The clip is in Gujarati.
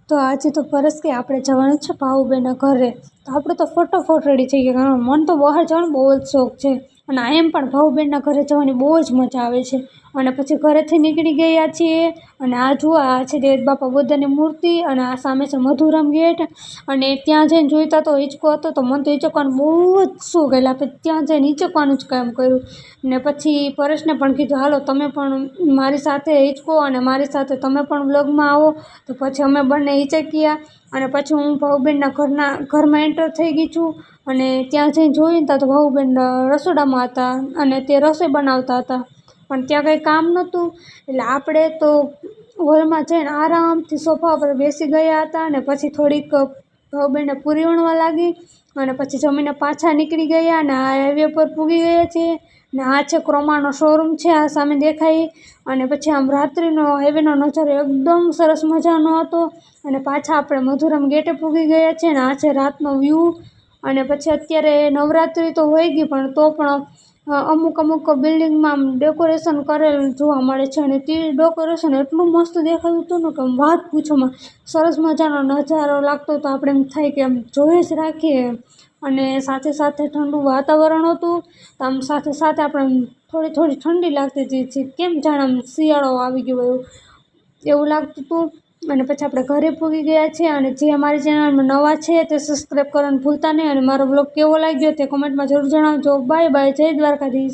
તો આજે તો પરસ કે આપણે જવાનું છે ભાઉબેનના ઘરે. તો આપણે તો ફટોફટ રેડી થઈ ગયા, કારણ મને તો બહાર જવાનો બહુ જ શોખ છે. અને એમ પણ ભાઉબેનના ઘરે જવાની બહુ જ મજા આવે છે. અને પછી ઘરેથી નીકળી ગયા છીએ. અને આ જુઓ, આ છે દેવ બાપા બુદ્ધની મૂર્તિ. અને આ સામે છે મધુરામ ગેટ. અને ત્યાં જઈને જોઈતા તો હિંચકો હતો, તો મને તો હિંચકવાનું બહુ જ શોખ, એટલે આપણે ત્યાં જઈને હિંચકવાનું જ કામ કર્યું. ને પછી પરેશને પણ કીધું હાલો તમે પણ મારી સાથે હિંચકો, અને મારી સાથે તમે પણ વ્લોગમાં આવો. તો પછી અમે બંને હિંચક્યા. અને પછી હું ભાઉબેનના ઘરમાં એન્ટર થઈ ગઈ છું. અને ત્યાં જઈને જોઈને તો ભાઉબેન રસોડામાં હતા અને તે રસોઈ બનાવતા હતા. પણ ત્યાં કંઈ કામ નહોતું, એટલે આપણે તો હોલમાં જઈને આરામથી સોફા પર બેસી ગયા હતા. અને પછી થોડીક ભાઉબેનને પૂરી વણવા લાગી. અને પછી જમીને પાછા નીકળી ગયા. અને આ હાઈવે પર પૂગી ગયા છીએ. ને આ છે ક્રોમાનો શોરૂમ છે, આ સામે દેખાય. અને પછી આમ રાત્રિનો હાઈવેનો નજારો એકદમ સરસ મજાનો હતો. અને પાછા આપણે મધુરામ ગેટે પૂગી ગયા છીએ. અને આ છે રાતનો વ્યૂ. અને પછી અત્યારે નવરાત્રિ તો હોઈ ગઈ, પણ તો પણ અમુક બિલ્ડિંગમાં આમ ડેકોરેશન કરેલું જોવા મળે છે. અને તે ડેકોરેશન એટલું મસ્ત દેખાયું હતું ને કે વાત પૂછોમાં. સરસ મજાનો નજારો લાગતો તો આપણે એમ થાય કે આમ જોઈ જ રાખીએ. અને સાથે સાથે ઠંડુ વાતાવરણ હતું. તો આમ સાથે સાથે આપણે થોડી ઠંડી લાગતી હતી, કેમ જાણે આમ શિયાળો આવી ગયો હોય એવું લાગતું હતું. અને પછી આપણે ઘરે પૂગી ગયા છીએ. અને જે અમારી ચેનલમાં નવા છે તે સબસ્ક્રાઈબ કરવાનું ભૂલતા નહીં. અને મારો બ્લોગ કેવો લાગ્યો તે કમેન્ટમાં જરૂર જણાવજો. બાય બાય, જય દ્વારકાધીશ.